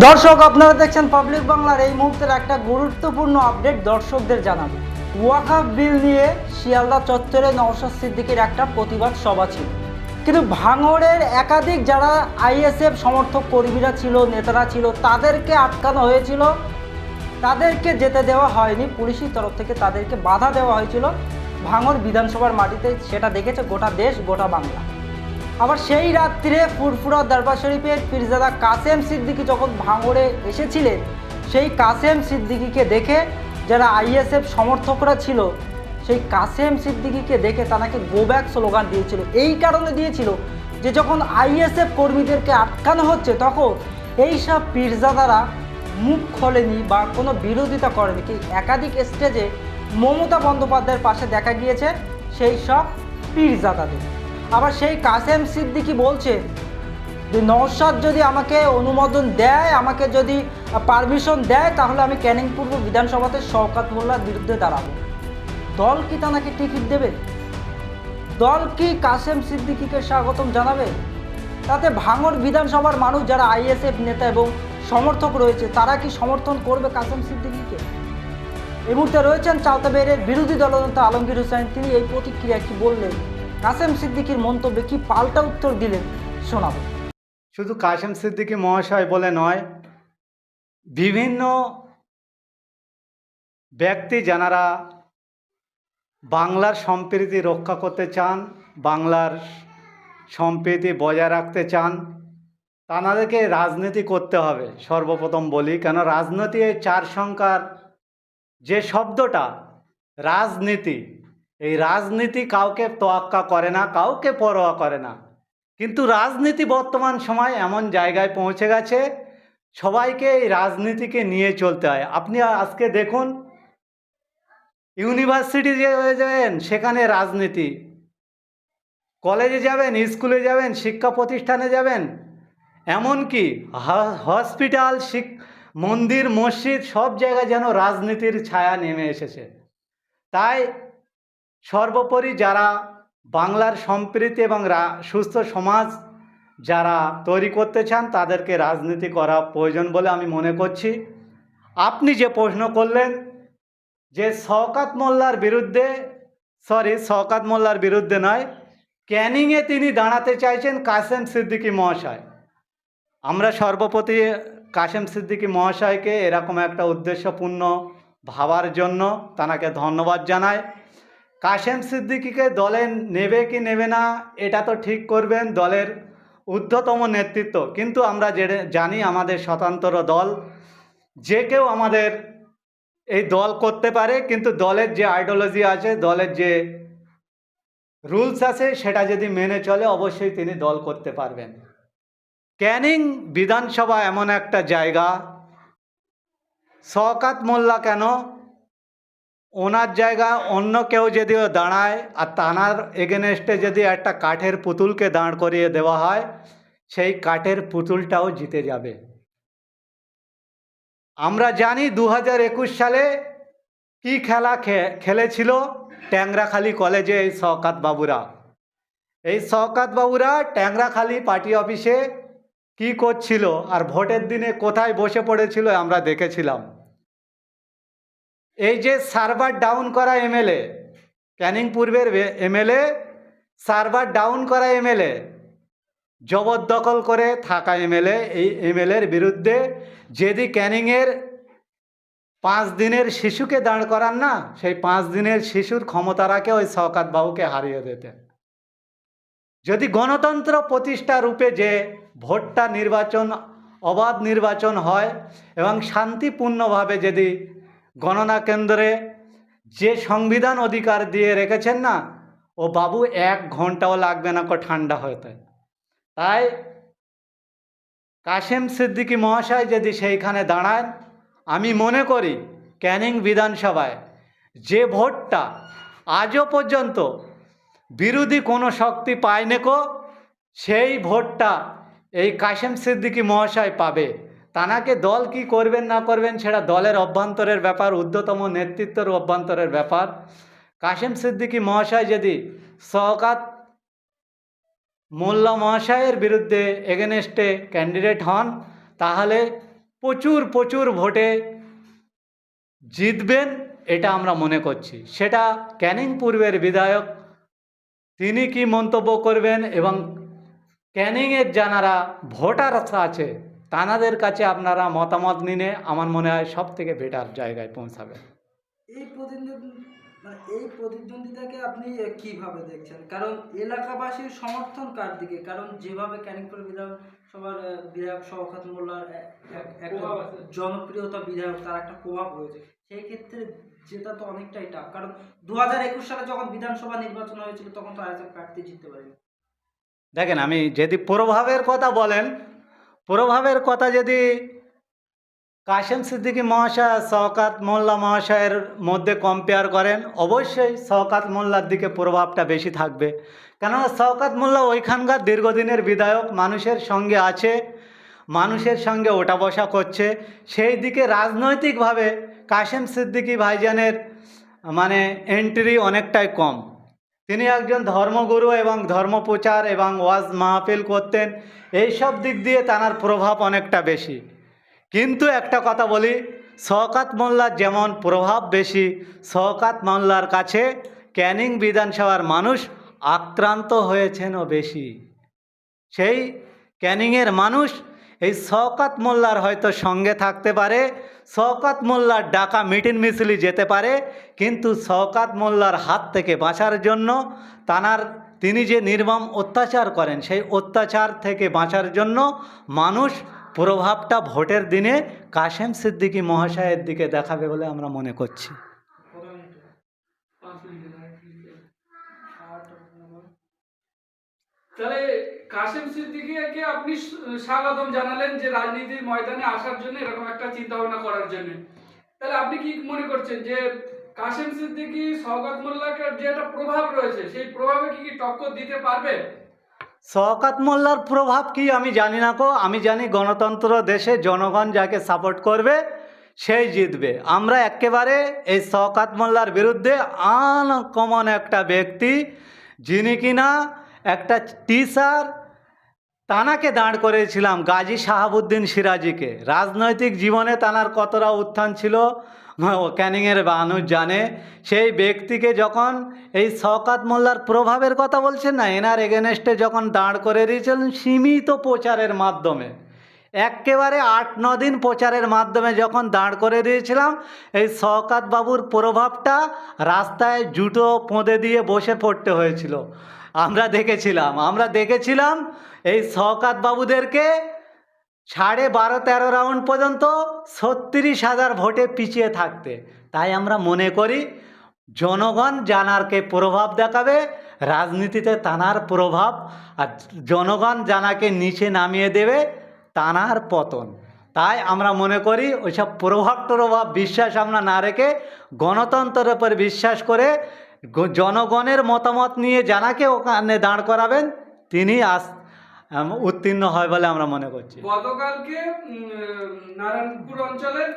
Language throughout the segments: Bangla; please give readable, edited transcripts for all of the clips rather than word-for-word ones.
দর্শক, আপনারা দেখছেন পাবলিক বাংলার এই মুহূর্তের একটা গুরুত্বপূর্ণ আপডেট দর্শকদের জানাবো। ওয়াকফ বিল নিয়ে শিয়ালদা চত্বরে নওশাদ সিদ্দিকীর একটা প্রতিবাদ সভা ছিল, কিন্তু ভাঙড়ের একাধিক যারা আইএসএফ সমর্থক কর্মীরা ছিল, নেতারা ছিল, তাদেরকে আটকানো হয়েছিল, তাদেরকে যেতে দেওয়া হয়নি। পুলিশের তরফ থেকে তাদেরকে বাধা দেওয়া হয়েছিল ভাঙড় বিধানসভার মাটিতে। সেটা দেখেছে গোটা দেশ, গোটা বাংলা। আবার সেই রাত্রে ফুরফুরা দরবার শরীফের পীরজাদা কাসেম সিদ্দিকী যখন ভাঙড়ে এসেছিলেন, সেই কাসেম সিদ্দিকীকে দেখে যারা আইএসএফ সমর্থকরা ছিল, সেই কাসেম সিদ্দিকীকে দেখে তাকে গো ব্যাক স্লোগান দিয়েছিল। এই কারণে দিয়েছিল যে যখন আইএসএফ কর্মীদেরকে আটকানো হচ্ছে, তখন এইসব পীরজাদারা মুখ খোলেনি বা কোনো বিরোধিতা করেনি। কি একাধিক স্টেজে মমতা বন্দ্যোপাধ্যায়ের পাশে দেখা গিয়েছে সেই সব পীরজাদাদের। আবার সেই কাসেম সিদ্দিকী বলছে যে নওশাদ যদি আমাকে অনুমোদন দেয়, আমাকে যদি পারমিশন দেয়, তাহলে আমি ক্যানিং পূর্ব বিধানসভাতে শওকত মোল্লার বিরুদ্ধে দাঁড়াবো। দল কি তাকে টিকিট দেবে? দল কি কাসেম সিদ্দিকীকে স্বাগতম জানাবে? তাতে ভাঙড় বিধানসভার মানুষ যারা আইএসএফ নেতা এবং সমর্থক রয়েছে, তারা কি সমর্থন করবে কাসেম সিদ্দিকীকে? এই মুহূর্তে রয়েছেন চালতাবেড়ের বিরোধী দলনেতা আলমগীর হোসেন। তিনি এই প্রতিক্রিয়া কি বললেন, কাসেম সিদ্দিকীর মন্তব্যে কি পাল্টা উত্তর দিলেন, শোনাবো। শুধু কাসেম সিদ্দিকী মহাশয় বলে নয়, বিভিন্ন ব্যক্তি যারা বাংলার সম্প্রীতি রক্ষা করতে চান, বাংলার সম্প্রীতি বজায় রাখতে চান, তাদেরকে রাজনীতি করতে হবে। সর্বপ্রথম বলি, কেন রাজনীতি এই চার সংখ্যার যে শব্দটা রাজনীতি, এই রাজনীতি কাউকে তোয়াক্কা করে না, কাউকে পরোয়া করে না। কিন্তু রাজনীতি বর্তমান সময় এমন জায়গায় পৌঁছে গেছে, সবাইকে এই রাজনীতিকে নিয়ে চলতে হয়। আপনি আজকে দেখুন, ইউনিভার্সিটি যাবেন সেখানে রাজনীতি, কলেজে যাবেন, স্কুলে যাবেন, শিক্ষা প্রতিষ্ঠানে যাবেন, এমনকি হসপিটাল, মন্দির, মসজিদ, সব জায়গায় যেন রাজনীতির ছায়া নেমে এসেছে। তাই সর্বোপরি যারা বাংলার সম্প্রীতি এবং সুস্থ সমাজ যারা তৈরি করতে চান, তাদেরকে রাজনীতি করা প্রয়োজন বলে আমি মনে করছি। আপনি যে প্রশ্ন করলেন যে শওকত মোল্লার বিরুদ্ধে নয়, ক্যানিংয়ে তিনি দাঁড়াতে চাইছেন কাসেম সিদ্দিকী মহাশয়। আমরা সর্বপ্রতি কাসেম সিদ্দিকী মহাশয়কে এরকম একটা উদ্দেশ্যপূর্ণ ভাবার জন্য তাকে ধন্যবাদ জানাই। কাসেম সিদ্দিকীকে দলে নেবে কি নেবে না এটা তো ঠিক করবেন দলের ঊর্ধ্বতম নেতৃত্ব। কিন্তু আমরা জানি আমাদের স্বতন্ত্র দল, যে কেউ আমাদের এই দল করতে পারে, কিন্তু দলের যে আইডিওলজি আছে, দলের যে রুলস আছে, সেটা যদি মেনে চলে অবশ্যই তিনি দল করতে পারবেন। ক্যানিং বিধানসভা এমন একটা জায়গা, শওকত মোল্লা কেন, ওনার জায়গায় অন্য কেউ যদিও দাঁড়ায় আর তানার এগেনস্টে যদি একটা কাঠের পুতুলকে দাঁড় করিয়ে দেওয়া হয়, সেই কাঠের পুতুলটাও জিতে যাবে। আমরা জানি 2021 সালে কি খেলা খেলেছিল ট্যাংরাখালী কলেজে এই শওকত বাবুরা। এই শওকত বাবুরা ট্যাংরাখালী পার্টি অফিসে কি করছিল আর ভোটের দিনে কোথায় বসে পড়েছিল আমরা দেখেছিলাম। এই যে সার্ভার ডাউন করা এমএলএ, ক্যানিং পূর্বের এমএলএ, সার্ভার ডাউন করা এমএলএ, জবরদখল করে থাকা এমএলএ, এই এমএলএর বিরুদ্ধে যদি ক্যানিংয়ের 5 দিনের শিশুকে দাঁড় করান না, সেই 5 দিনের শিশুর ক্ষমতা রাখে ওই শওকত বাবুকে হারিয়ে দিতে। যদি গণতন্ত্র প্রতিষ্ঠা রূপে যে ভোটটা নির্বাচন, অবাধ নির্বাচন হয় এবং শান্তিপূর্ণভাবে যদি গণনা কেন্দ্রে যে সংবিধান অধিকার দিয়ে রেখেছেন না, ও বাবু 1 ঘন্টাও লাগবে না ঠান্ডা হতে। তাই কাসেম সিদ্দিকী মহাশয় যদি সেইখানে দাঁড়ান, আমি মনে করি ক্যানিং বিধানসভায় যে ভোটটা আজও পর্যন্ত বিরোধী কোনো শক্তি পায়নি, সেই ভোটটা এই কাসেম সিদ্দিকী মহাশয় পাবে। তানাকে দল কি করবেন না করবেন সেটা দলের অভ্যন্তরের ব্যাপার, ঊর্ধ্বতম নেতৃত্বের অভ্যন্তরের ব্যাপার। কাসেম সিদ্দিকী মহাশয় যদি শওকত মোল্লা মহাশয়ের বিরুদ্ধে এগেনস্টে ক্যান্ডিডেট হন, তাহলে প্রচুর প্রচুর ভোটে জিতবেন এটা আমরা মনে করছি। সেটা ক্যানিং পূর্বের বিধায়ক তিনি কি মন্তব্য করবেন এবং ক্যানিংয়ের যারা ভোটার আছে তানাদের কাছে আপনারা মতামত নিয়ে আমার মনে হয় সব থেকে বেটার জায়গায় পৌঁছাবেন। এই প্রতিদ্বন্দ্বিতাকে আপনি কিভাবে দেখছেন? কারণ এলাকাবাসীর সমর্থন কার দিকে? কারণ যেভাবে ক্যানিংপুর বিধানসভার বিধায়ক শওকত মোল্লার একটা জনপ্রিয়তা বিধায়ক, তার একটা প্রভাব রয়েছে, সেই ক্ষেত্রে জেতা তো অনেকটাই টাফ। কারণ 2021 সালে যখন বিধানসভা নির্বাচন হয়েছিল তখন তো আইএসএফ প্রার্থী জিততে পারেনি। দেখেন, আমি যদি প্রভাবের কথা বলেন, প্রভাবের কথা যদি কাশেম সিদ্দিকী মহাশয় শওকত মোল্লা মহাশয়ের মধ্যে কম্পেয়ার করেন, অবশ্যই শওকত মোল্লার দিকে প্রভাবটা বেশি থাকবে। কেননা শওকত মোল্লা ওইখানকার দীর্ঘদিনের বিধায়ক, মানুষের সঙ্গে আছে, মানুষের সঙ্গে ওঠা বসা করছে। সেই দিকে রাজনৈতিকভাবে কাশেম সিদ্দিকী ভাইজানের মানে এন্ট্রি অনেকটাই কম। তিনি একজন ধর্মগুরু এবং ধর্মপ্রচার এবং ওয়াজ মাহফিল করতেন, এইসব দিক দিয়ে তার প্রভাব অনেকটা বেশি। কিন্তু একটা কথা বলি, শওকত মোল্লার যেমন প্রভাব বেশি, শওকত মোল্লার কাছে ক্যানিং বিধানসভার মানুষ আক্রান্ত হয়েছেনও বেশি। সেই ক্যানিংয়ের মানুষ এই শওকত মোল্লার হয়তো সঙ্গে থাকতে পারে, শওকত মোল্লার ডাকা মিটিং মিছিলে যেতে পারে, কিন্তু শওকত মোল্লার হাত থেকে বাঁচার জন্য তিনি যে নির্মম অত্যাচার করেন সেই অত্যাচার থেকে বাঁচার জন্য মানুষ প্রভাবটা ভোটের দিনে কাশেম সিদ্দিকী মহাশয়ের দিকে দেখাবে বলে আমরা মনে করছি। তাহলে কাশেম সিদ্দিকীকে আপনি স্বাগতম জানালেন যে রাজনীতির ময়দানে আসার জন্য, এরকম একটা চিন্তা ভাবনা করার জন্য। তাহলে আপনি কি মনে করছেন যে কাশেম সিদ্দিকী শওকত মোল্লার যে একটা প্রভাব রয়েছে, সেই প্রভাবে কি টক্কর দিতে পারবে? শওকত মোল্লার প্রভাব কি আমি জানি না কো, আমি জানি গণতন্ত্র দেশে জনগণ যাকে সাপোর্ট করবে সেই জিতবে। আমরা একেবারে এই শওকত মোল্লার বিরুদ্ধে আনকমন একটা ব্যক্তি, যিনি কিনা একটা টিচার তানাকে দাঁড় করেছিলাম, গাজী শাহাবুদ্দিন সিরাজিকে। রাজনৈতিক জীবনে তানার কতটা উত্থান ছিল ক্যানিংয়ের মানুষ জানে। সেই ব্যক্তিকে যখন এই শওকত মোল্লার প্রভাবের কথা বলছেন না, এনার এগেনস্টে যখন দাঁড় করে দিয়েছিলেন সীমিত প্রচারের মাধ্যমে, একেবারে 8-9 দিন প্রচারের মাধ্যমে যখন দাঁড় করে দিয়েছিলাম, এই শওকত বাবুর প্রভাবটা রাস্তায় জুতো পোঁদে দিয়ে বসে পড়তে হয়েছিল। আমরা দেখেছিলাম এই শওকত বাবুদেরকে 12.5-13 রাউন্ড পর্যন্ত 36,000 ভোটে পিছিয়ে থাকতে। তাই আমরা মনে করি জনগণ জানারকে প্রভাব দেখাবে, রাজনীতিতে তানার প্রভাব, আর জনগণ জানাকে নিচে নামিয়ে দেবে তানার পতন। তাই আমরা মনে করি ওইসব প্রভাব বিশ্বাস আমরা না রেখে গণতন্ত্রের উপর বিশ্বাস করে জনগণের মতামত নিয়ে জানাকে ওখানে দাঁড় করাবেন, তিনি উত্তীর্ণ হয় বলে আমরা মনে করছি। গতকালকে নারায়ণপুর অঞ্চলের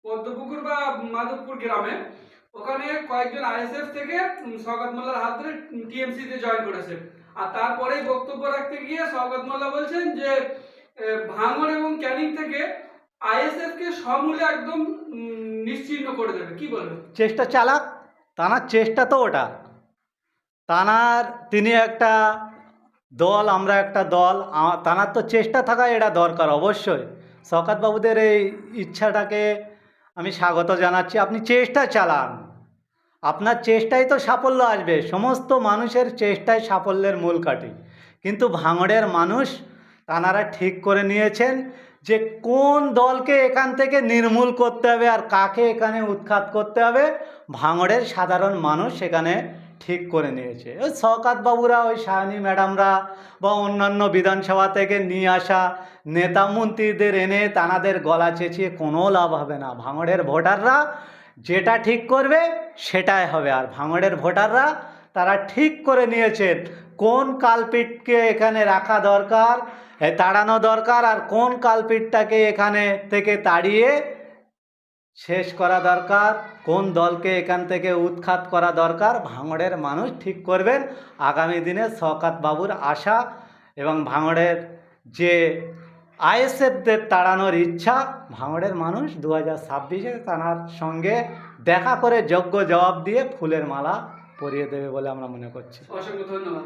পদ্মপুকুর বা মাধবপুর গ্রামে ওখানে কয়েকজন আইএসএফ থেকে শওকত মোল্লার হাত ধরে টিএমসি তে জয়েন করেছে। আর তারপরেই বক্তব্য রাখতে গিয়ে শওকত মোল্লা বলছেন যে ভাঙড় এবং ক্যানিং থেকে আইএসএফ কে সমূলে একদম নিশ্চিহ্ন করে দেবে। কি বলবেন? চেষ্টা চালাক, তানার চেষ্টা তো ওটা। তিনি একটা দল, আমরা একটা দল, তানার তো চেষ্টা থাকা এটা দরকার অবশ্যই। শওকত বাবুদের এই ইচ্ছাটাকে আমি স্বাগত জানাচ্ছি। আপনি চেষ্টা চালান, আপনার চেষ্টায় তো সাফল্য আসবে। সমস্ত মানুষের চেষ্টায় সাফল্যের মূল কাঠি। কিন্তু ভাঙড়ের মানুষ তানারা ঠিক করে নিয়েছেন যে কোন দলকে এখান থেকে নির্মূল করতে হবে আর কাকে এখানে উৎখাত করতে হবে, ভাঙড়ের সাধারণ মানুষ সেখানে ঠিক করে নিয়েছে। ওই শওকত বাবুরা, ওই সায়নী ম্যাডামরা বা অন্যান্য বিধানসভা থেকে নিয়ে আসা নেতা মন্ত্রীদের এনে তানাদের গলা চেঁচিয়ে কোনো লাভ হবে না। ভাঙড়ের ভোটাররা যেটা ঠিক করবে সেটাই হবে। আর ভাঙড়ের ভোটাররা তারা ঠিক করে নিয়েছেন কোন কালপিটকে এখানে রাখা দরকার, তাড়ানো দরকার, আর কোন কালপিটটাকে এখানে থেকে তাড়িয়ে শেষ করা দরকার, কোন দলকে এখান থেকে উৎখাত করা দরকার। ভাঙড়ের মানুষ ঠিক করবেন। আগামী দিনে শওকত বাবুর আশা এবং ভাঙড়ের যে আইএসএফদের তাড়ানোর ইচ্ছা ভাঙড়ের মানুষ 2026-এ তার সঙ্গে দেখা করে যোগ্য জবাব দিয়ে ফুলের মালা পরিয়ে দেবে বলে আমরা মনে করছি। অসংখ্য ধন্যবাদ।